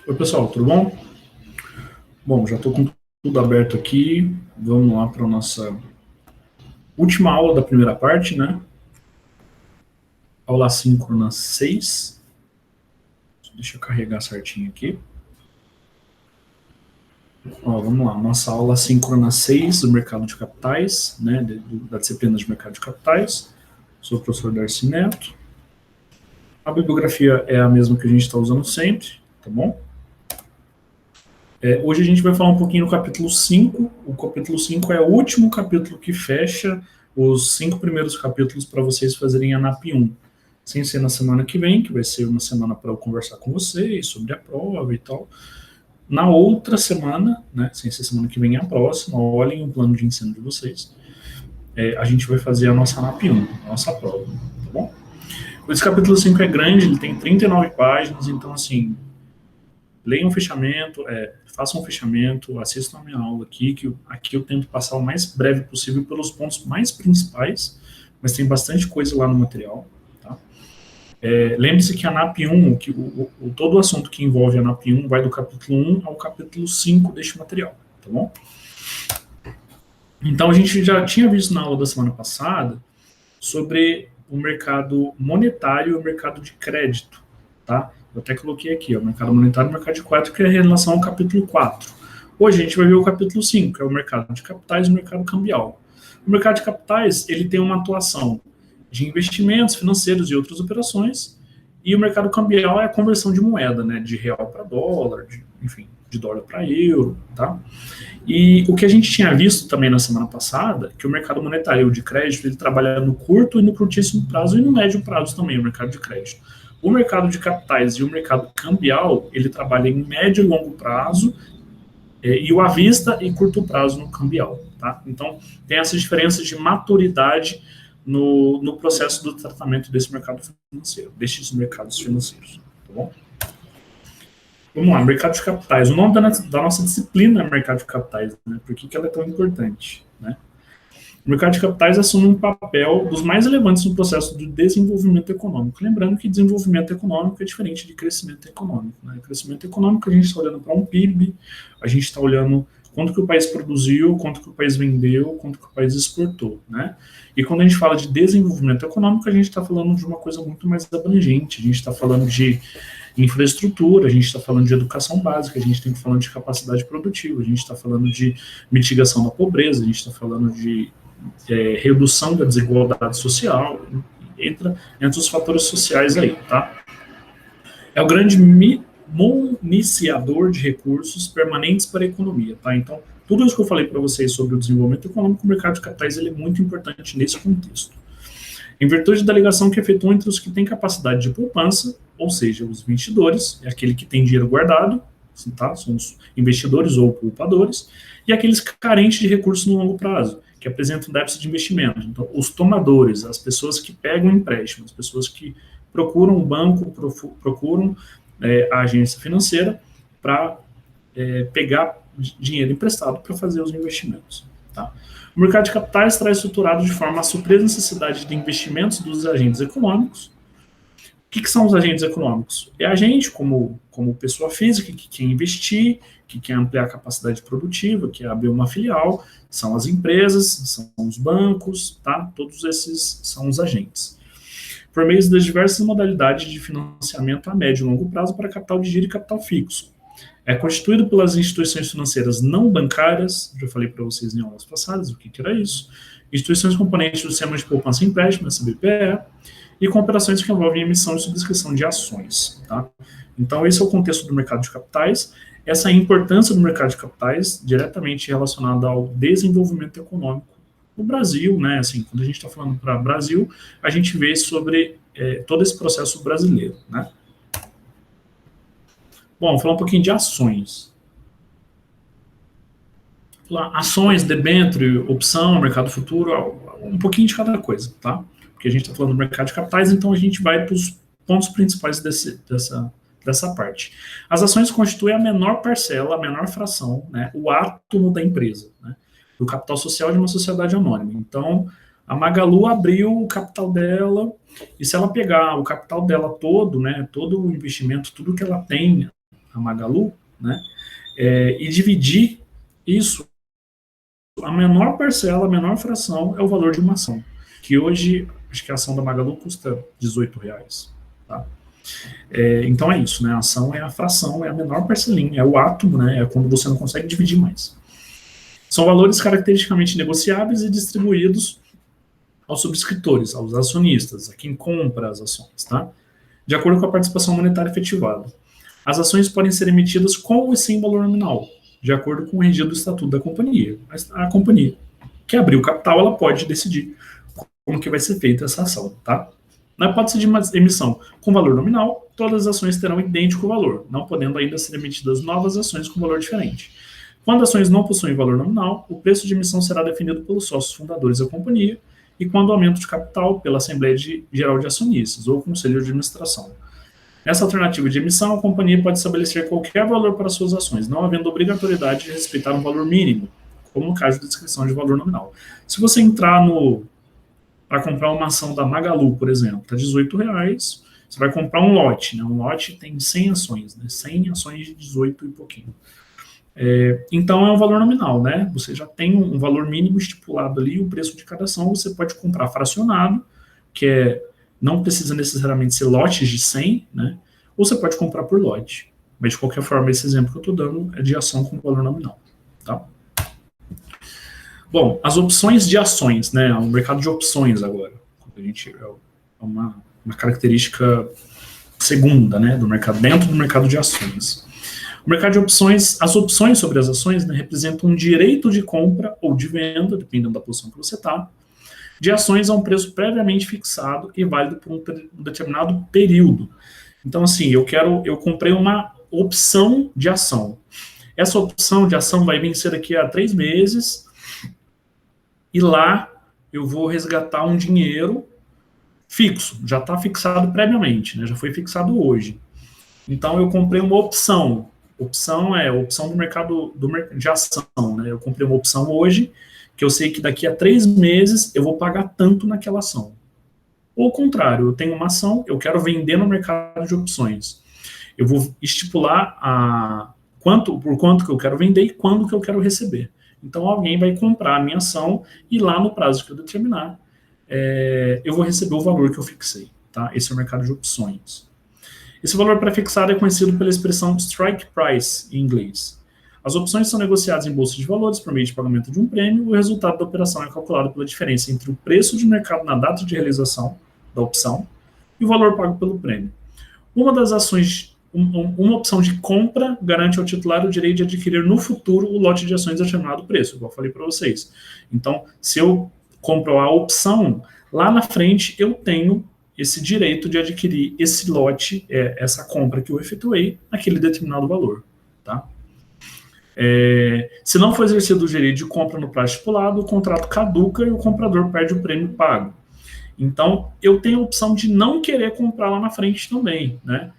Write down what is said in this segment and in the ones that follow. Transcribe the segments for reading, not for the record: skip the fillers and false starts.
Oi, pessoal, tudo bom? Bom, já estou com tudo aberto aqui. Vamos lá para a nossa última aula da primeira parte, né? Aula síncrona 6. Deixa eu carregar certinho aqui. Ó, vamos lá, nossa aula síncrona 6 do mercado de capitais, né? Da disciplina de mercado de capitais. Sou o professor Darcy Neto. A bibliografia é a mesma que a gente está usando sempre, tá bom? Hoje a gente vai falar um pouquinho do capítulo 5. O capítulo 5 é o último capítulo que fecha os 5 primeiros capítulos para vocês fazerem a NAP 1. Sem ser na semana que vem, que vai ser uma semana para eu conversar com vocês sobre a prova e tal. Na outra semana, né, sem ser semana que vem, é a próxima, olhem o plano de ensino de vocês. A gente vai fazer a nossa NAP 1, a nossa prova, tá bom? Esse capítulo 5 é grande, ele tem 39 páginas, então assim, leiam um fechamento, façam um fechamento, assistam a minha aula aqui, que aqui eu tento passar o mais breve possível pelos pontos mais principais, mas tem bastante coisa lá no material. Tá? Lembre-se que a NAP 1, todo o assunto que envolve a NAP 1 vai do capítulo 1 ao capítulo 5 deste material, tá bom? Então a gente já tinha visto na aula da semana passada sobre o mercado monetário e o mercado de crédito, tá? Eu até coloquei aqui, ó, mercado monetário e mercado de crédito, que é em relação ao capítulo 4. Hoje a gente vai ver o capítulo 5, que é o mercado de capitais e o mercado cambial. O mercado de capitais, ele tem uma atuação de investimentos financeiros e outras operações, e o mercado cambial é a conversão de moeda, né, de real para dólar, enfim, de dólar para euro, tá? E o que a gente tinha visto também na semana passada, que o mercado monetário de crédito, ele trabalha no curto e no curtíssimo prazo e no médio prazo também, o mercado de crédito. O mercado de capitais e o mercado cambial, ele trabalha em médio e longo prazo, e o à vista e curto prazo no cambial, tá? Então, tem essa diferença de maturidade no processo do tratamento desse mercado financeiro, destes mercados financeiros, tá bom? Vamos lá, mercado de capitais. O nome da nossa disciplina é mercado de capitais, né? Por que ela é tão importante, né? O mercado de capitais assume um papel dos mais relevantes no processo de desenvolvimento econômico. Lembrando que desenvolvimento econômico é diferente de crescimento econômico, né? Crescimento econômico, a gente está olhando para um PIB, a gente está olhando quanto que o país produziu, quanto que o país vendeu, quanto que o país exportou, né? E quando a gente fala de desenvolvimento econômico, a gente está falando de uma coisa muito mais abrangente. A gente está falando de infraestrutura, a gente está falando de educação básica, a gente tem que falar de capacidade produtiva, a gente está falando de mitigação da pobreza, a gente está falando de redução da desigualdade social, entra entre os fatores sociais aí, tá? É o grande municiador de recursos permanentes para a economia, tá? Então, tudo isso que eu falei para vocês sobre o desenvolvimento econômico, o mercado de capitais ele é muito importante nesse contexto. Em virtude da ligação que efetua entre os que têm capacidade de poupança, ou seja, os investidores, é aquele que tem dinheiro guardado, assim, tá? São os investidores ou poupadores, e aqueles carentes de recursos no longo prazo, que apresentam déficit de investimento. Então, os tomadores, as pessoas que pegam empréstimo, as pessoas que procuram o banco, procuram a agência financeira para pegar dinheiro emprestado para fazer os investimentos. Tá? O mercado de capitais está estruturado de forma a suprir a necessidade de investimentos dos agentes econômicos. O que são os agentes econômicos? É a gente, como pessoa física, que quer investir, que quer ampliar a capacidade produtiva, que quer abrir uma filial, são as empresas, são os bancos, tá? Todos esses são os agentes. Por meio das diversas modalidades de financiamento a médio e longo prazo para capital de giro e capital fixo. É constituído pelas instituições financeiras não bancárias, já falei para vocês em aulas passadas o que era isso, instituições componentes do sistema de poupança e empréstimo, SBPE, e com operações que envolvem emissão e subscrição de ações. Tá? Então, esse é o contexto do mercado de capitais. Essa importância do mercado de capitais diretamente relacionada ao desenvolvimento econômico no Brasil, né? Assim, quando a gente está falando para o Brasil, a gente vê sobre todo esse processo brasileiro, né? Bom, vou falar um pouquinho de ações. Ações, debênture, opção, mercado futuro, um pouquinho de cada coisa, tá? Porque a gente está falando do mercado de capitais, então a gente vai para os pontos principais dessa parte. As ações constituem a menor parcela, a menor fração, né, o átomo da empresa, né, do capital social de uma sociedade anônima. Então, a Magalu abriu o capital dela, e se ela pegar o capital dela todo, né, todo o investimento, tudo que ela tem, a Magalu, né, e dividir isso, a menor parcela, a menor fração é o valor de uma ação, que hoje, acho que a ação da Magalu custa R$18, tá? Então é isso, né, a ação é a fração, é a menor parcelinha, é o átomo, né, é quando você não consegue dividir mais. São valores caracteristicamente negociáveis e distribuídos aos subscritores, aos acionistas, a quem compra as ações, tá? De acordo com a participação monetária efetivada. As ações podem ser emitidas com ou sem valor nominal, de acordo com o regime do estatuto da companhia. A companhia que abriu o capital, ela pode decidir como que vai ser feita essa ação, tá? Na hipótese de uma emissão com valor nominal, todas as ações terão idêntico valor, não podendo ainda ser emitidas novas ações com valor diferente. Quando ações não possuem valor nominal, o preço de emissão será definido pelos sócios fundadores da companhia e quando aumento de capital pela Assembleia Geral de Acionistas ou Conselho de Administração. Nessa alternativa de emissão, a companhia pode estabelecer qualquer valor para suas ações, não havendo obrigatoriedade de respeitar um valor mínimo, como no caso da descrição de valor nominal. Se você entrar para comprar uma ação da Magalu, por exemplo, está R$18, você vai comprar um lote, né? Um lote tem 100 ações, né? 100 ações de 18 e pouquinho. Então é um valor nominal, né? Você já tem um valor mínimo estipulado ali, o preço de cada ação você pode comprar fracionado, que não precisa necessariamente ser lotes de 100, né? Ou você pode comprar por lote. Mas de qualquer forma, esse exemplo que eu estou dando é de ação com valor nominal, tá? Bom, as opções de ações, né? O mercado de opções agora. É uma característica segunda, né? Do mercado, dentro do mercado de ações. O mercado de opções, as opções sobre as ações, né, representam um direito de compra ou de venda, dependendo da posição que você está, de ações a um preço previamente fixado e válido por um determinado período. Então, assim, eu comprei uma opção de ação. Essa opção de ação vai vencer daqui a 3 meses e lá eu vou resgatar um dinheiro fixo, já está fixado previamente, né, já foi fixado hoje. Então, eu comprei uma opção. Opção é opção do mercado de ação, né? Eu comprei uma opção hoje, que eu sei que daqui a 3 meses eu vou pagar tanto naquela ação. Ou ao contrário, eu tenho uma ação, eu quero vender no mercado de opções. Eu vou estipular por quanto que eu quero vender e quando que eu quero receber. Então alguém vai comprar a minha ação e lá no prazo que eu determinar, eu vou receber o valor que eu fixei. Tá? Esse é o mercado de opções. Esse valor prefixado é conhecido pela expressão strike price, em inglês. As opções são negociadas em bolsa de valores por meio de pagamento de um prêmio. O resultado da operação é calculado pela diferença entre o preço de mercado na data de realização da opção e o valor pago pelo prêmio. Uma das ações, uma opção de compra garante ao titular o direito de adquirir no futuro o lote de ações a determinado preço, igual eu falei para vocês. Então, se eu compro a opção, lá na frente eu tenho esse direito de adquirir esse lote, essa compra que eu efetuei, naquele determinado valor. Tá? Se não for exercido o direito de compra no prazo estipulado, o contrato caduca e o comprador perde o prêmio pago. Então, eu tenho a opção de não querer comprar lá na frente também. Né?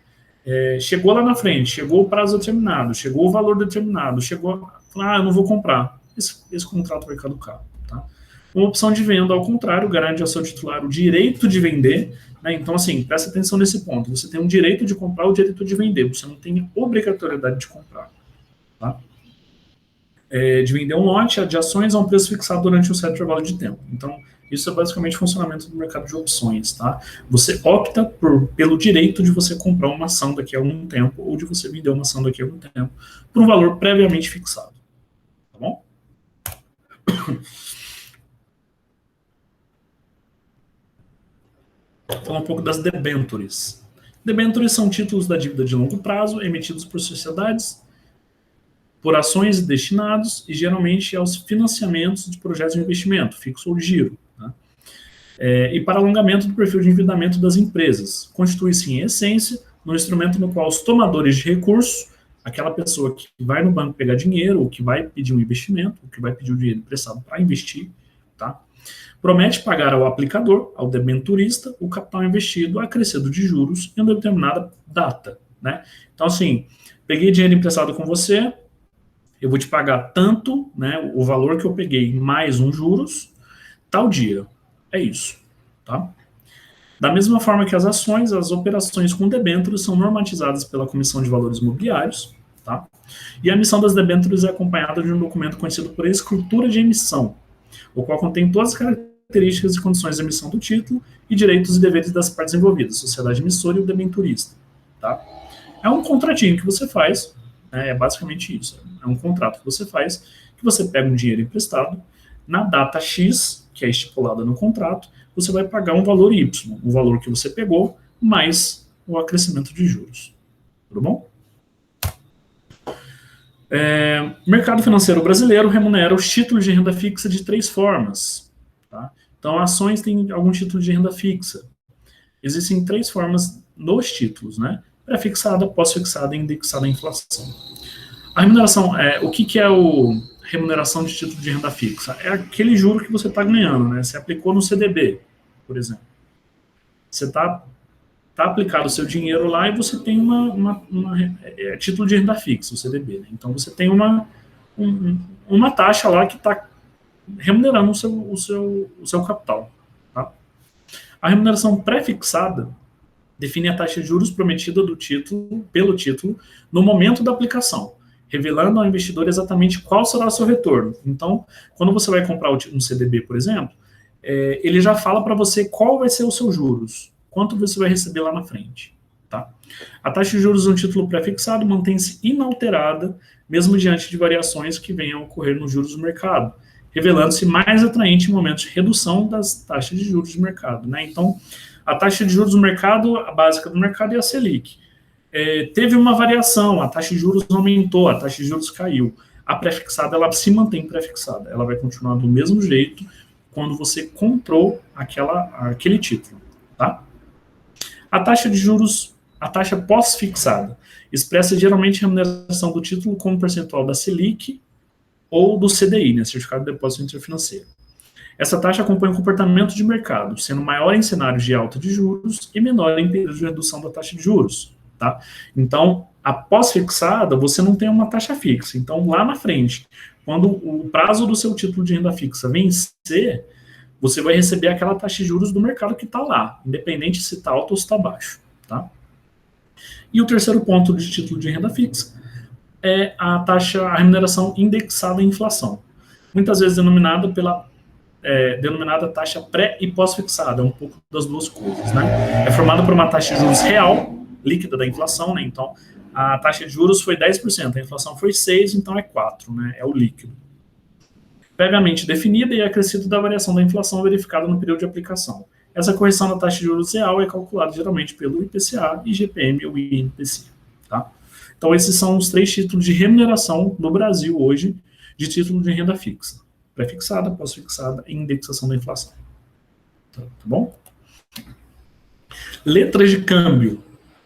Chegou lá na frente, chegou o prazo determinado, chegou o valor determinado, eu não vou comprar. Esse contrato vai caducar. Tá? Uma opção de venda, ao contrário, garante ao seu titular o direito de vender. Né? Então, assim, presta atenção nesse ponto. Você tem o direito de comprar, o direito de vender. Você não tem obrigatoriedade de comprar. Tá? De vender um lote de ações a um preço fixado durante um certo intervalo de tempo. Então, isso é basicamente o funcionamento do mercado de opções. Tá? Você opta pelo direito de você comprar uma ação daqui a algum tempo ou de você vender uma ação daqui a algum tempo por um valor previamente fixado. Tá bom? Falar um pouco das debêntures. Debêntures são títulos da dívida de longo prazo emitidos por sociedades, por ações destinados e geralmente aos financiamentos de projetos de investimento, fixo ou giro. Né? E para alongamento do perfil de endividamento das empresas. Constitui-se, em essência, um instrumento no qual os tomadores de recursos, aquela pessoa que vai no banco pegar dinheiro, ou que vai pedir um investimento, ou que vai pedir o dinheiro emprestado para investir, tá? Promete pagar ao aplicador, ao debenturista, o capital investido acrescido de juros em uma determinada data. Né? Então, assim, peguei dinheiro emprestado com você, eu vou te pagar tanto, né, o valor que eu peguei mais um juros, tal dia. É isso. Tá? Da mesma forma que as ações, as operações com debêntures são normatizadas pela Comissão de Valores Mobiliários, tá? E a emissão das debêntures é acompanhada de um documento conhecido por escritura de emissão, o qual contém todas as características e condições de emissão do título e direitos e deveres das partes envolvidas, sociedade emissora e o debenturista, tá? É um contratinho que você faz, né, é basicamente isso, é um contrato que você faz, que você pega um dinheiro emprestado, na data X, que é estipulada no contrato, você vai pagar um valor Y, o valor que você pegou, mais o acrescimento de juros. Tudo bom? Mercado financeiro brasileiro remunera os títulos de renda fixa de 3 formas. Tá? Então, ações têm algum título de renda fixa. Existem 3 formas nos títulos, né? Pré-fixada, pós-fixada e indexada à inflação. A remuneração, o que é o remuneração de título de renda fixa? É aquele juro que você está ganhando, né? Você aplicou no CDB, por exemplo. Você está aplicado o seu dinheiro lá e você tem título de renda fixa, o CDB. Né? Então, você tem uma taxa lá que está remunerando o seu capital. Tá? A remuneração pré-fixada define a taxa de juros prometida pelo título no momento da aplicação, revelando ao investidor exatamente qual será o seu retorno. Então, quando você vai comprar um CDB, por exemplo, ele já fala para você qual vai ser os seus juros, quanto você vai receber lá na frente. Tá? A taxa de juros de um título pré-fixado mantém-se inalterada, mesmo diante de variações que venham a ocorrer nos juros do mercado, revelando-se mais atraente em momentos de redução das taxas de juros do mercado. Né? Então, a taxa de juros do mercado, a básica do mercado é a Selic. Teve uma variação, a taxa de juros aumentou, a taxa de juros caiu. A pré-fixada, ela se mantém pré-fixada, ela vai continuar do mesmo jeito quando você comprou aquele título. Tá? A taxa de juros, a taxa pós-fixada, expressa geralmente a remuneração do título como percentual da Selic ou do CDI, né, Certificado de Depósito Interfinanceiro. Essa taxa acompanha o comportamento de mercado, sendo maior em cenários de alta de juros e menor em períodos de redução da taxa de juros. Tá? Então, a pós-fixada, você não tem uma taxa fixa. Então, lá na frente, quando o prazo do seu título de renda fixa vencer, você vai receber aquela taxa de juros do mercado que está lá, independente se está alto ou se está baixo. Tá? E o terceiro ponto de título de renda fixa é a remuneração indexada à inflação, muitas vezes denominada taxa pré- e pós-fixada, um pouco das duas coisas. Né? É formada por uma taxa de juros real, líquida da inflação, né? Então a taxa de juros foi 10%, a inflação foi 6%, então é 4%, né? É o líquido. Previamente definida e acrescido da variação da inflação verificada no período de aplicação. Essa correção da taxa de juros real é calculada geralmente pelo IPCA, IGPM ou INPC. Tá? Então esses são os 3 títulos de remuneração no Brasil hoje, de título de renda fixa. Pré-fixada, pós-fixada e indexação da inflação. Tá bom? Letras de câmbio.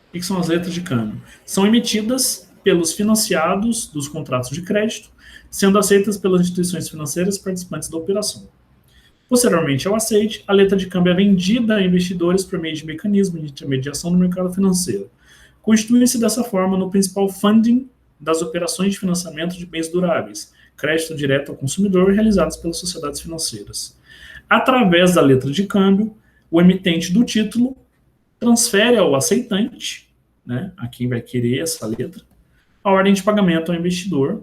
O que são as letras de câmbio? São emitidas pelos financiados dos contratos de crédito, sendo aceitas pelas instituições financeiras participantes da operação. Posteriormente ao aceite, a letra de câmbio é vendida a investidores por meio de mecanismo de intermediação no mercado financeiro. Constitui-se dessa forma no principal funding das operações de financiamento de bens duráveis, crédito direto ao consumidor realizadas pelas sociedades financeiras. Através da letra de câmbio, o emitente do título transfere ao aceitante, né, a quem vai querer essa letra, a ordem de pagamento ao investidor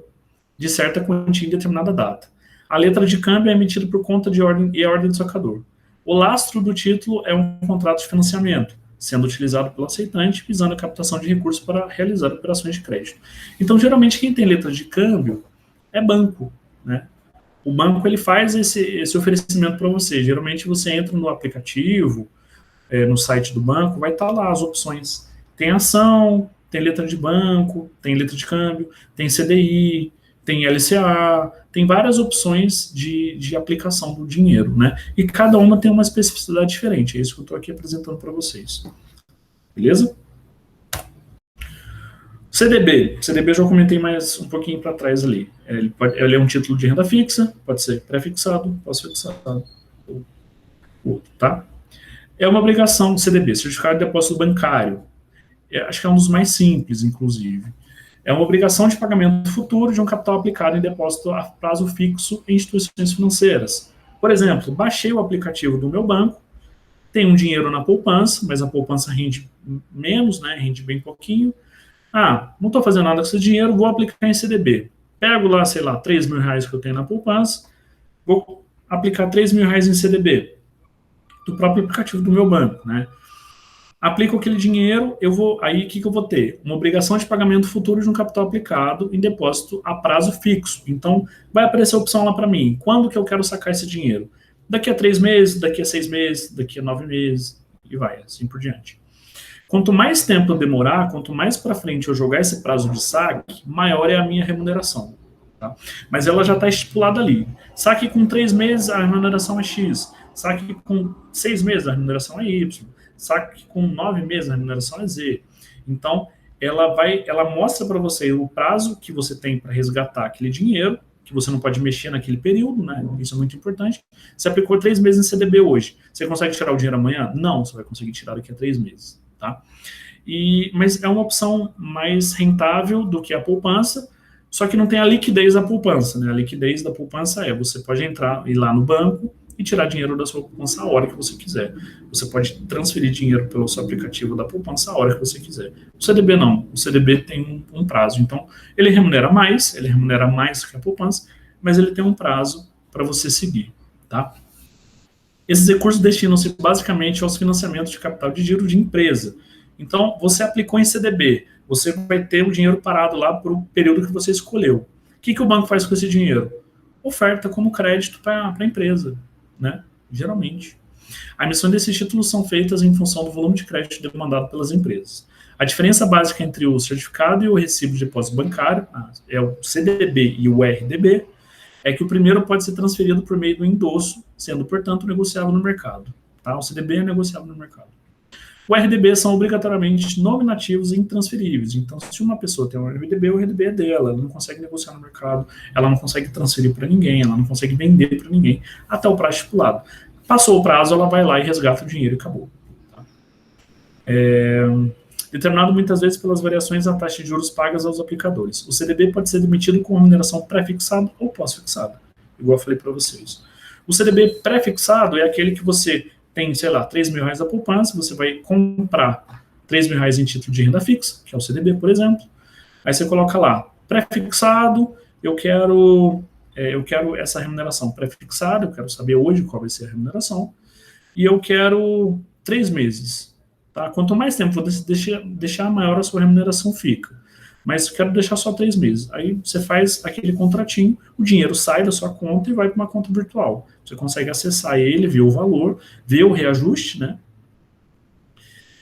de certa quantia em determinada data. A letra de câmbio é emitida por conta de ordem e a ordem do sacador. O lastro do título é um contrato de financiamento, sendo utilizado pelo aceitante, visando a captação de recursos para realizar operações de crédito. Então, geralmente, quem tem letra de câmbio é banco, né? O banco ele faz esse oferecimento para você. Geralmente, você entra no aplicativo, no site do banco, vai estar lá as opções. Tem ação, tem letra de banco, tem letra de câmbio, tem CDI, tem LCA, tem várias opções de aplicação do dinheiro, né? E cada uma tem uma especificidade diferente. É isso que eu estou aqui apresentando para vocês. Beleza? CDB eu já comentei mais um pouquinho para trás ali. Ele é um título de renda fixa, pode ser pré-fixado, pós-fixado, ou outro, tá? É uma obrigação CDB, Certificado de Depósito Bancário. Acho que é um dos mais simples, inclusive. É uma obrigação de pagamento futuro de um capital aplicado em depósito a prazo fixo em instituições financeiras. Por exemplo, baixei o aplicativo do meu banco, Tem um dinheiro na poupança, mas a poupança rende menos, né? Rende bem pouquinho. Ah, não estou fazendo nada com esse dinheiro, vou aplicar em CDB. Pego lá, sei lá, R$ 3.000 que eu tenho na poupança, vou aplicar R$ 3.000 em CDB, do próprio aplicativo do meu banco, né? Aplico aquele dinheiro, eu vou, aí o que eu vou ter? Uma obrigação de pagamento futuro de um capital aplicado em depósito a prazo fixo. Então, vai aparecer a opção lá para mim. Quando que eu quero sacar esse dinheiro? Daqui a 3 meses, daqui a 6 meses, daqui a 9 meses, e vai, assim por diante. Quanto mais tempo eu demorar, quanto mais para frente eu jogar esse prazo de saque, maior é a minha remuneração. Tá? Mas ela já está estipulada ali. Saque com 3 meses, a remuneração é X. Saque com 6 meses, a remuneração é Y. Saque com 9 meses, a remuneração é Z. Então, ela mostra para você o prazo que você tem para resgatar aquele dinheiro, que você não pode mexer naquele período, né? Isso é muito importante. Você aplicou 3 meses em CDB hoje. Você consegue tirar o dinheiro amanhã? Não, você vai conseguir tirar daqui a 3 meses. Tá? Mas é uma opção mais rentável do que a poupança, só que não tem a liquidez da poupança, né? A liquidez da poupança você pode ir lá no banco e tirar dinheiro da sua poupança a hora que você quiser. Você pode transferir dinheiro pelo seu aplicativo da poupança a hora que você quiser. O CDB não. O CDB tem um prazo. Então, ele remunera mais que a poupança, mas ele tem um prazo para você seguir, tá? Esses recursos destinam-se basicamente aos financiamentos de capital de giro de empresa. Então, você aplicou em CDB, você vai ter o dinheiro parado lá para o período que você escolheu. O que o banco faz com esse dinheiro? Oferta como crédito para a empresa, né? Geralmente. A emissão desses títulos são feitas em função do volume de crédito demandado pelas empresas. A diferença básica entre o certificado e o recibo de depósito bancário é o CDB e o RDB, é que o primeiro pode ser transferido por meio do endosso, sendo, portanto, negociável no mercado. Tá? O CDB é negociável no mercado. O RDB são obrigatoriamente nominativos e intransferíveis. Então, se uma pessoa tem um RDB, o RDB é dela. Ela não consegue negociar no mercado, ela não consegue transferir para ninguém, ela não consegue vender para ninguém, até o prazo estipulado. Passou o prazo, ela vai lá e resgata o dinheiro e acabou. Tá? Determinado muitas vezes pelas variações na taxa de juros pagas aos aplicadores. O CDB pode ser emitido com remuneração pré-fixada ou pós-fixada, igual eu falei para vocês. O CDB pré-fixado é aquele que você tem, sei lá, R$ 3.000 da poupança, você vai comprar R$ 3.000 em título de renda fixa, que é o CDB, por exemplo. Aí você coloca lá, pré-fixado, eu quero essa remuneração pré-fixada, eu quero saber hoje qual vai ser a remuneração, e eu quero 3 meses. Tá? Quanto mais tempo você deixar, maior a sua remuneração fica. Mas eu quero deixar só 3 meses. Aí você faz aquele contratinho, o dinheiro sai da sua conta e vai para uma conta virtual. Você consegue acessar ele, ver o valor, ver o reajuste, né?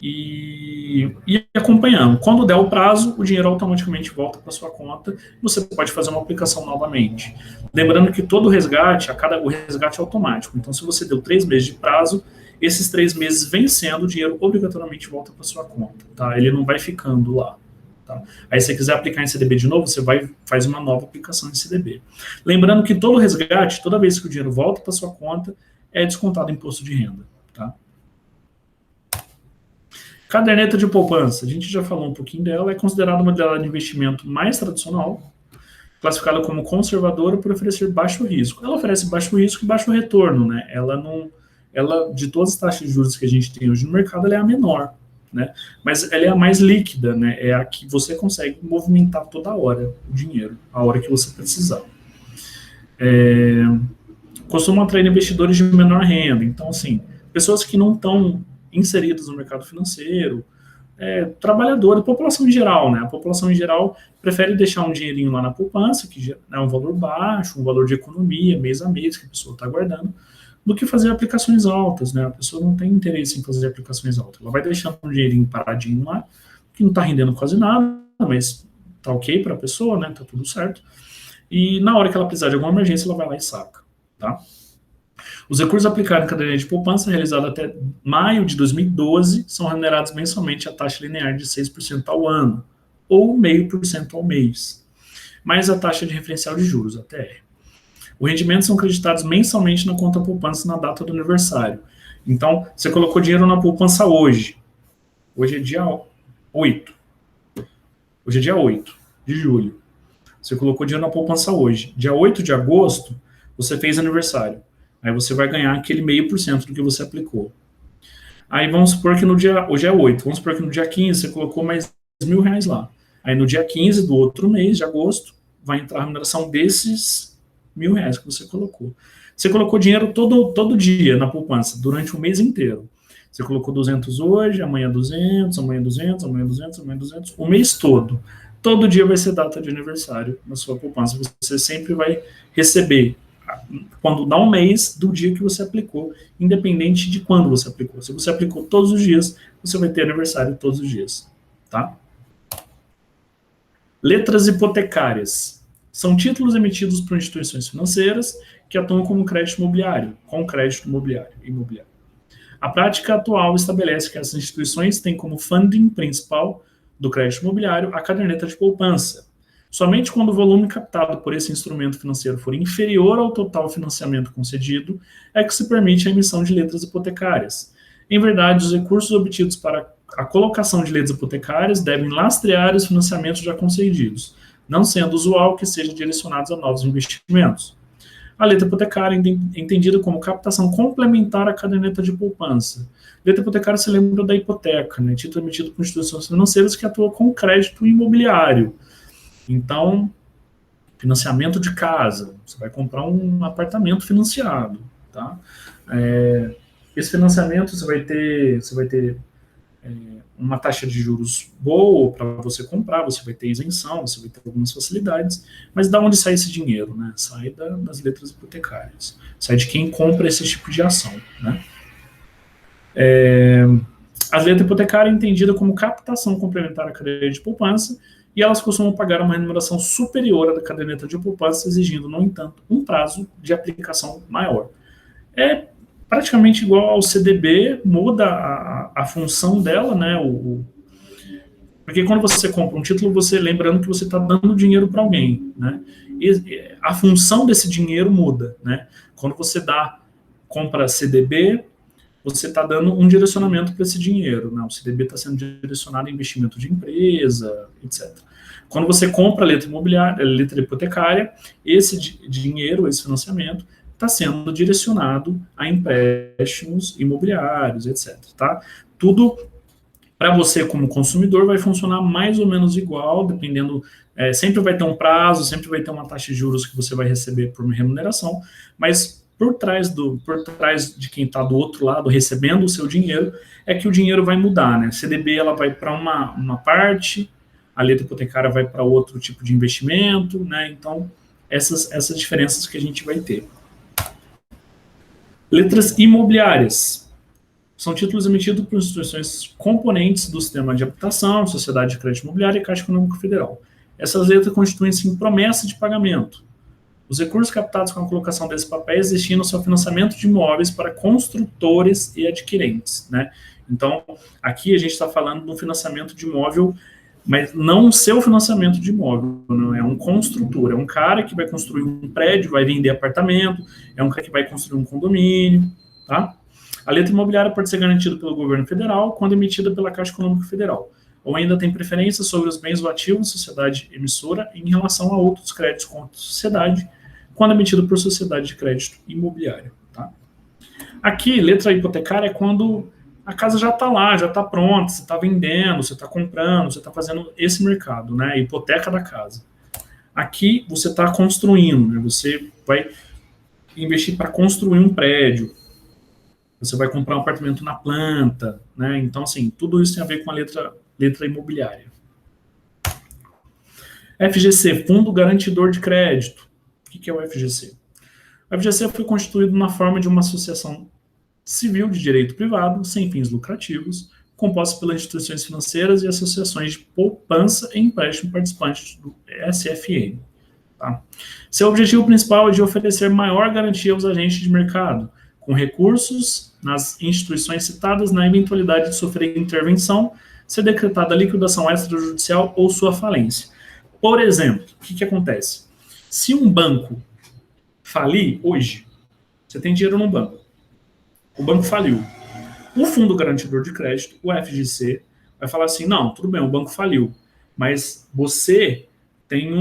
E acompanhando. Quando der o prazo, o dinheiro automaticamente volta para sua conta e você pode fazer uma aplicação novamente. Lembrando que todo resgate, o resgate é automático. Então, se você deu 3 meses de prazo, esses 3 meses vencendo, o dinheiro obrigatoriamente volta para sua conta. Tá? Ele não vai ficando lá. Tá? Aí, se você quiser aplicar em CDB de novo, você faz uma nova aplicação em CDB. Lembrando que todo resgate, toda vez que o dinheiro volta para sua conta, é descontado imposto de renda. Tá? Caderneta de poupança, a gente já falou um pouquinho dela, é considerada uma modalidade de investimento mais tradicional, classificada como conservadora por oferecer baixo risco. Ela oferece baixo risco e baixo retorno, né? Ela, de todas as taxas de juros que a gente tem hoje no mercado, ela é a menor, né? Mas ela é a mais líquida, né? É a que você consegue movimentar toda hora o dinheiro, a hora que você precisar. Costuma atrair investidores de menor renda. Então, assim, pessoas que não estão inseridas no mercado financeiro, trabalhadores, população em geral, né? A população em geral prefere deixar um dinheirinho lá na poupança, que é um valor baixo, um valor de economia, mês a mês, que a pessoa está guardando, do que fazer aplicações altas, né? A pessoa não tem interesse em fazer aplicações altas. Ela vai deixando um dinheirinho paradinho lá, que não está rendendo quase nada, mas tá ok para a pessoa, né? Tá tudo certo. E na hora que ela precisar de alguma emergência, ela vai lá e saca, tá? Os recursos aplicados em caderneta de poupança, realizados até maio de 2012, são remunerados mensalmente a taxa linear de 6% ao ano, ou 0,5% ao mês, mais a taxa de referencial de juros, a TR. Os rendimentos são creditados mensalmente na conta poupança na data do aniversário. Então, você colocou dinheiro na poupança hoje. Hoje é dia 8. Hoje é dia 8 de julho. Você colocou dinheiro na poupança hoje. Dia 8 de agosto, você fez aniversário. Aí você vai ganhar aquele 0,5% do que você aplicou. Aí vamos supor que no dia, hoje é 8, vamos supor que no dia 15 você colocou mais R$ 1.000 lá. Aí no dia 15 do outro mês, de agosto, vai entrar a remuneração desses R$ 1.000 que você colocou. Você colocou dinheiro todo dia na poupança, durante o mês inteiro. Você colocou 200 hoje, amanhã 200, amanhã 200, amanhã 200, amanhã 200, o mês todo. Todo dia vai ser data de aniversário na sua poupança. Você sempre vai receber, quando dá um mês, do dia que você aplicou, independente de quando você aplicou. Se você aplicou todos os dias, você vai ter aniversário todos os dias. Tá? Letras hipotecárias. São títulos emitidos por instituições financeiras que atuam como crédito imobiliário, com crédito imobiliário. A prática atual estabelece que essas instituições têm como funding principal do crédito imobiliário a caderneta de poupança. Somente quando o volume captado por esse instrumento financeiro for inferior ao total financiamento concedido, é que se permite a emissão de letras hipotecárias. Em verdade, os recursos obtidos para a colocação de letras hipotecárias devem lastrear os financiamentos já concedidos, não sendo usual que sejam direcionados a novos investimentos. A letra hipotecária é entendida como captação complementar à caderneta de poupança. Letra hipotecária se lembra da hipoteca, né? Título emitido por instituições financeiras que atuam com crédito imobiliário. Então, financiamento de casa, você vai comprar um apartamento financiado, tá? Esse financiamento você vai ter uma taxa de juros boa para você comprar, você vai ter isenção, você vai ter algumas facilidades, mas da onde sai esse dinheiro, né? Sai das letras hipotecárias, sai de quem compra esse tipo de ação, né? A letra hipotecária é entendida como captação complementar à caderneta de poupança e elas costumam pagar uma remuneração superior à da caderneta de poupança, exigindo, no entanto, um prazo de aplicação maior. É praticamente igual ao CDB, muda a função dela, né? Porque quando você compra um título, você lembrando que você está dando dinheiro para alguém, né? E a função desse dinheiro muda, né? Quando você compra CDB, você está dando um direcionamento para esse dinheiro, né? O CDB está sendo direcionado a investimento de empresa, etc. Quando você compra a letra imobiliária, a letra hipotecária, esse dinheiro, esse financiamento, está sendo direcionado a empréstimos imobiliários, etc. Tá? Tudo para você como consumidor vai funcionar mais ou menos igual, dependendo, sempre vai ter um prazo, sempre vai ter uma taxa de juros que você vai receber por remuneração, mas por trás de quem está do outro lado recebendo o seu dinheiro, é que o dinheiro vai mudar, né? CDB ela vai para uma parte, a letra hipotecária vai para outro tipo de investimento, né? Então, essas diferenças que a gente vai ter. Letras imobiliárias. São títulos emitidos por instituições componentes do sistema de habitação, Sociedade de Crédito Imobiliário e Caixa Econômica Federal. Essas letras constituem-se em promessa de pagamento. Os recursos captados com a colocação desses papéis destinam-se ao financiamento de imóveis para construtores e adquirentes, né? Então, aqui a gente está falando de um financiamento de imóvel, mas não o seu financiamento de imóvel, não é um construtor, é um cara que vai construir um prédio, vai vender apartamento, é um cara que vai construir um condomínio, tá? A letra imobiliária pode ser garantida pelo governo federal quando emitida pela Caixa Econômica Federal, ou ainda tem preferência sobre os bens ou ativos da sociedade emissora em relação a outros créditos contra a sociedade, quando emitido por sociedade de crédito imobiliário. Tá? Aqui, letra hipotecária é quando a casa já está lá, já está pronta, você está vendendo, você está comprando, você está fazendo esse mercado, né? Hipoteca da casa. Aqui você está construindo, né? Você vai investir para construir um prédio, você vai comprar um apartamento na planta, né? Então, assim, tudo isso tem a ver com a letra imobiliária. FGC, Fundo Garantidor de Crédito. O que é o FGC? O FGC foi constituído na forma de uma associação civil de direito privado, sem fins lucrativos, composta pelas instituições financeiras e associações de poupança e empréstimo participantes do SFN. Tá? Seu objetivo principal é de oferecer maior garantia aos agentes de mercado, com recursos nas instituições citadas na eventualidade de sofrer intervenção, ser decretada a liquidação extrajudicial ou sua falência. Por exemplo, o que acontece? Se um banco falir hoje, você tem dinheiro no banco, o banco faliu. O Fundo Garantidor de Crédito, o FGC, vai falar assim, não, tudo bem, o banco faliu, mas você tem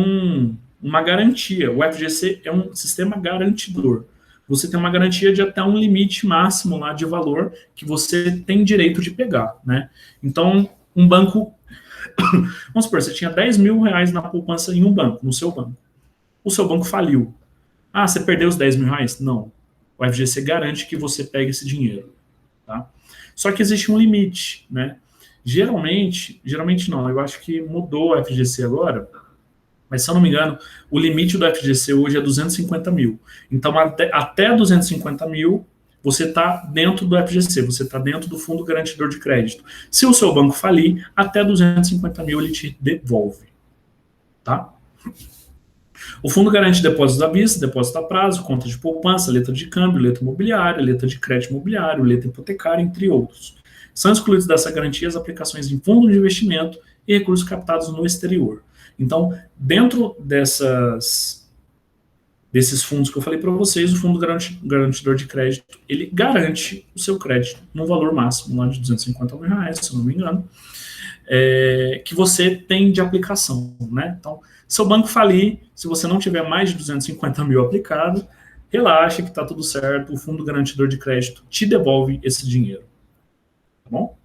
uma garantia. O FGC é um sistema garantidor. você tem uma garantia de até um limite máximo lá de valor que você tem direito de pegar, né? Então, um banco, vamos supor, você tinha 10 mil reais na poupança em um banco, no seu banco. O seu banco faliu. Ah, você perdeu os 10 mil reais? Não. O FGC garante que você pegue esse dinheiro, tá? Só que existe um limite, né? Geralmente não, eu acho que mudou o FGC agora, mas se eu não me engano, o limite do FGC hoje é 250 mil. Então, até 250 mil, você está dentro do FGC, você está dentro do Fundo Garantidor de Crédito. Se o seu banco falir, até 250 mil ele te devolve, tá? O fundo garante depósitos à vista, depósito a prazo, conta de poupança, letra de câmbio, letra imobiliária, letra de crédito imobiliário, letra hipotecária, entre outros. São excluídos dessa garantia as aplicações em fundo de investimento e recursos captados no exterior. Então, dentro desses fundos que eu falei para vocês, o fundo garantidor de crédito, ele garante o seu crédito no valor máximo lá de 250 mil reais, se eu não me engano, que você tem de aplicação, né? Então, se o banco falir, se você não tiver mais de 250 mil aplicado, relaxa que está tudo certo, o fundo garantidor de crédito te devolve esse dinheiro, tá bom?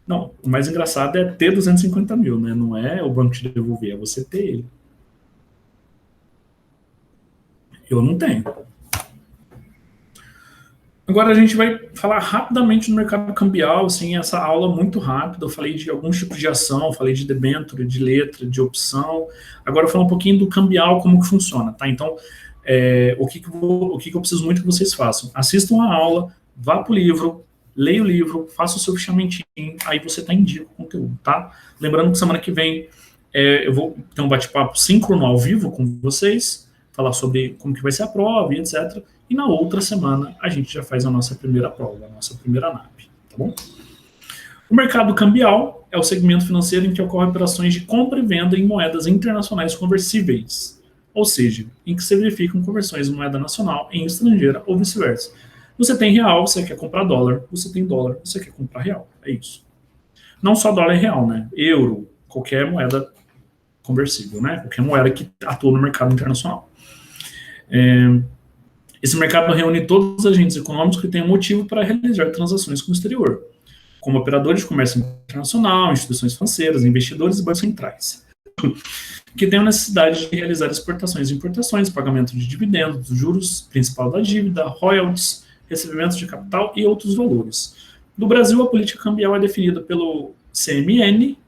Não, o mais engraçado é ter 250 mil, né? Não é o banco te devolver, é você ter ele. Eu não tenho. Agora a gente vai falar rapidamente no mercado cambial, assim, essa aula muito rápida. Eu falei de alguns tipos de ação, falei de debênture, de letra, de opção. Agora eu vou falar um pouquinho do cambial, como que funciona, tá? Então, o que eu preciso muito que vocês façam? Assistam a aula, vá para o livro, leia o livro, faça o seu fichamento, aí você está em dia com o conteúdo, tá? Lembrando que semana que vem eu vou ter um bate-papo síncrono ao vivo com vocês, falar sobre como que vai ser a prova e etc. E na outra semana a gente já faz a nossa primeira prova, a nossa primeira NAP, tá bom? O mercado cambial é o segmento financeiro em que ocorrem operações de compra e venda em moedas internacionais conversíveis, ou seja, em que se verificam conversões de moeda nacional em estrangeira ou vice-versa. Você tem real, você quer comprar dólar, você tem dólar, você quer comprar real, é isso. Não só dólar e real, né? Euro, qualquer moeda conversível, né? Qualquer moeda que atua no mercado internacional. Esse mercado reúne todos os agentes econômicos que têm um motivo para realizar transações com o exterior, como operadores de comércio internacional, instituições financeiras, investidores e bancos centrais, que têm a necessidade de realizar exportações e importações, pagamento de dividendos, juros principal da dívida, royalties, recebimentos de capital e outros valores. No Brasil, a política cambial é definida pelo CMN,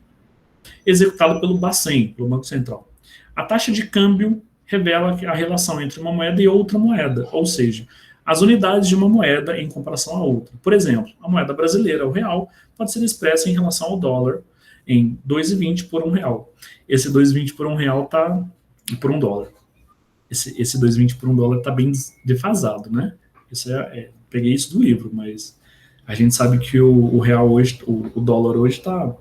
executado pelo Bacen, pelo Banco Central. A taxa de câmbio revela a relação entre uma moeda e outra moeda, ou seja, as unidades de uma moeda em comparação a outra. Por exemplo, a moeda brasileira, o real, pode ser expressa em relação ao dólar em 2,20 por R$1. Esse 2,20 por R$1 está por $1. Esse 2,20 por $1 está bem defasado, né? Peguei isso do livro, mas a gente sabe que o real hoje, o dólar hoje está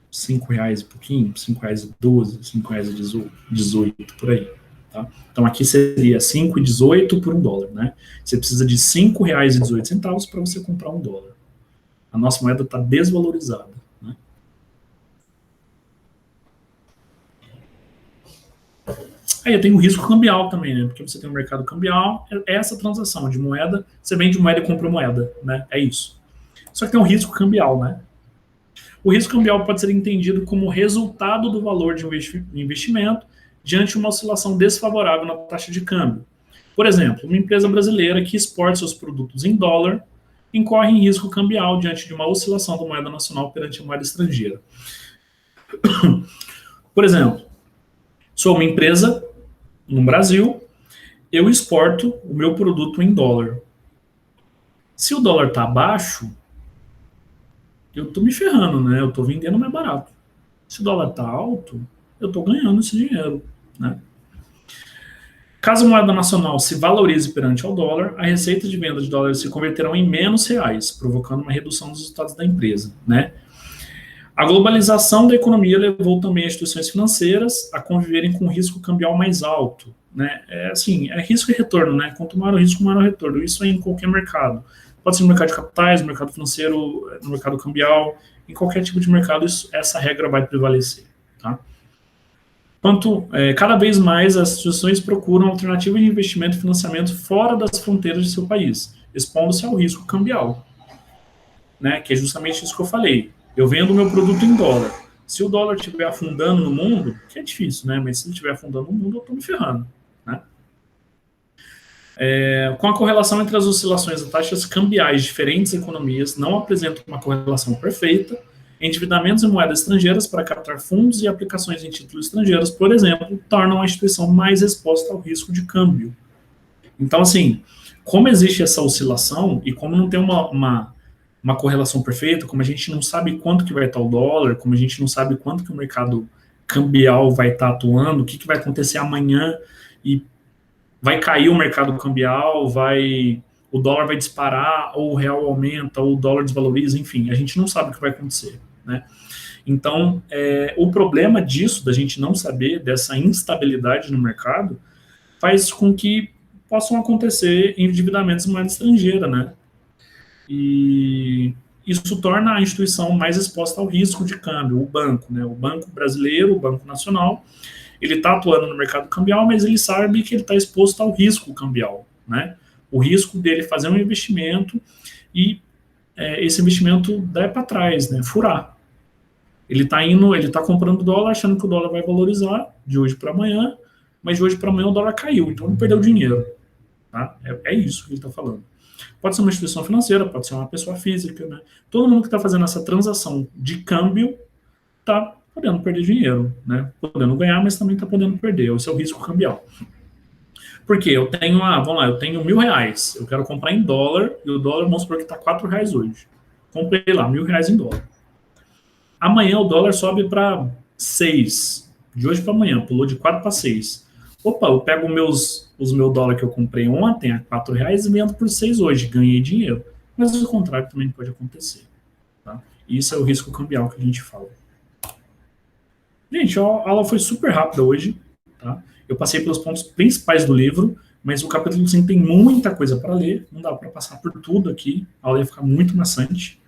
R$5 e pouquinho, R$5,12, R$5,18, por aí. Tá? Então aqui seria 5,18 por $1, né? Você precisa de R$5,18 para você comprar $1. A nossa moeda está desvalorizada. Né? Aí tem o risco cambial também, né? Porque você tem o mercado cambial, é essa transação de moeda, você vende moeda e compra moeda, né? É isso. Só que tem um risco cambial, né? O risco cambial pode ser entendido como resultado do valor de um investimento diante de uma oscilação desfavorável na taxa de câmbio. Por exemplo, uma empresa brasileira que exporta seus produtos em dólar incorre em risco cambial diante de uma oscilação da moeda nacional perante a moeda estrangeira. Por exemplo, sou uma empresa no Brasil, eu exporto o meu produto em dólar. Se o dólar está baixo, eu estou me ferrando, né? Eu estou vendendo mais barato. Se o dólar está alto, eu estou ganhando esse dinheiro, né? Caso a moeda nacional se valorize perante ao dólar, a receita de venda de dólares se converterão em menos reais, provocando uma redução dos resultados da empresa, né? A globalização da economia levou também as instituições financeiras a conviverem com um risco cambial mais alto, né? É risco e retorno, né? Quanto maior o risco, maior o retorno. Isso é em qualquer mercado. Pode ser no mercado de capitais, no mercado financeiro, no mercado cambial, em qualquer tipo de mercado, essa regra vai prevalecer, tá? Cada vez mais as instituições procuram alternativas de investimento e financiamento fora das fronteiras de seu país, expondo-se ao risco cambial, né? Que é justamente isso que eu falei. Eu vendo o meu produto em dólar. Se o dólar estiver afundando no mundo, que é difícil, né? Mas se ele estiver afundando no mundo, eu estou me ferrando, né? Com a correlação entre as oscilações das taxas cambiais de diferentes economias, não apresenta uma correlação perfeita. Endividamentos em moedas estrangeiras para captar fundos e aplicações em títulos estrangeiros, por exemplo, tornam a instituição mais exposta ao risco de câmbio. Então, assim, como existe essa oscilação e como não tem uma correlação perfeita, como a gente não sabe quanto que vai estar o dólar, como a gente não sabe quanto que o mercado cambial vai estar atuando, o que vai acontecer amanhã e vai cair o mercado cambial, o dólar vai disparar, ou o real aumenta, ou o dólar desvaloriza, enfim, a gente não sabe o que vai acontecer, né? Então, o problema disso, da gente não saber, dessa instabilidade no mercado, faz com que possam acontecer endividamentos em moeda estrangeira, né? E isso torna a instituição mais exposta ao risco de câmbio, o banco, né? O Banco Brasileiro, o Banco Nacional, ele está atuando no mercado cambial, mas ele sabe que ele está exposto ao risco cambial, né? O risco dele fazer um investimento e esse investimento dar para trás, né? Furar. Ele está comprando dólar, achando que o dólar vai valorizar de hoje para amanhã, mas de hoje para amanhã o dólar caiu, então ele perdeu dinheiro. Tá? É isso que ele está falando. Pode ser uma instituição financeira, pode ser uma pessoa física, né? Todo mundo que está fazendo essa transação de câmbio está podendo perder dinheiro, né? Podendo ganhar, mas também está podendo perder. Esse é o risco cambial. Porque eu tenho, vamos lá, eu tenho R$1.000, eu quero comprar em dólar, e o dólar, vamos supor que está R$4 hoje. Comprei lá, R$1.000 em dólar. Amanhã o dólar sobe para 6, de hoje para amanhã, pulou de 4 para 6. Opa, eu pego os meus dólares que eu comprei ontem a R$4 e vendo por 6 hoje, ganhei dinheiro. Mas o contrário também pode acontecer. Tá? Isso é o risco cambial que a gente fala. Gente, a aula foi super rápida hoje. Tá? Eu passei pelos pontos principais do livro, mas o capítulo 5 tem muita coisa para ler, não dá para passar por tudo aqui, a aula ia ficar muito maçante.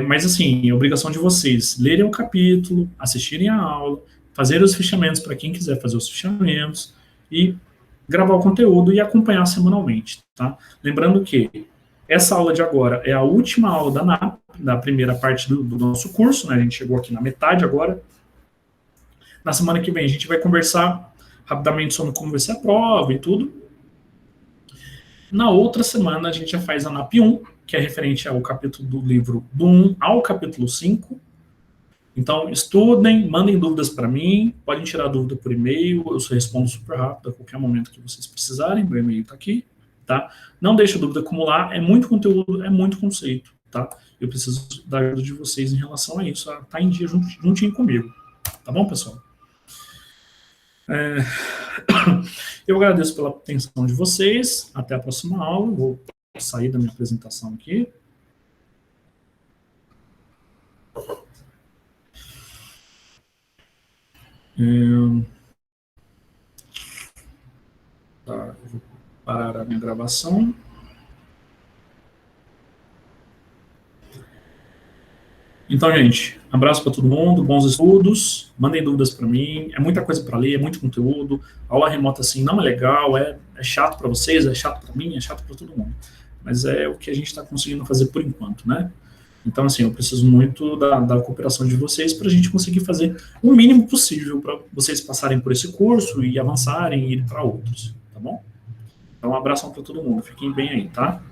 Mas assim, é obrigação de vocês lerem o capítulo, assistirem a aula, fazer os fichamentos para quem quiser fazer os fichamentos e gravar o conteúdo e acompanhar semanalmente, tá? Lembrando que essa aula de agora é a última aula da NAP, da primeira parte do nosso curso, né? A gente chegou aqui na metade agora. Na semana que vem a gente vai conversar rapidamente sobre como vai ser a prova e tudo. Na outra semana a gente já faz a NAP 1, que é referente ao capítulo do livro do 1 ao capítulo 5. Então, estudem, mandem dúvidas para mim, podem tirar dúvida por e-mail, eu respondo super rápido a qualquer momento que vocês precisarem, meu e-mail está aqui, tá? Não deixe a dúvida acumular, é muito conteúdo, é muito conceito, tá? Eu preciso da ajuda de vocês em relação a isso, tá em dia juntinho comigo, tá bom, pessoal? Eu agradeço pela atenção de vocês, até a próxima aula, vou sair da minha apresentação aqui. Tá, eu vou parar a minha gravação. Então, gente, abraço para todo mundo, bons estudos, mandem dúvidas para mim, é muita coisa para ler, é muito conteúdo, a aula remota assim não é legal, é chato para vocês, é chato para mim, é chato para todo mundo, mas é o que a gente está conseguindo fazer por enquanto, né? Então, assim, eu preciso muito da cooperação de vocês para a gente conseguir fazer o mínimo possível para vocês passarem por esse curso e avançarem e ir para outros, tá bom? Então, um abraço para todo mundo, fiquem bem aí, tá?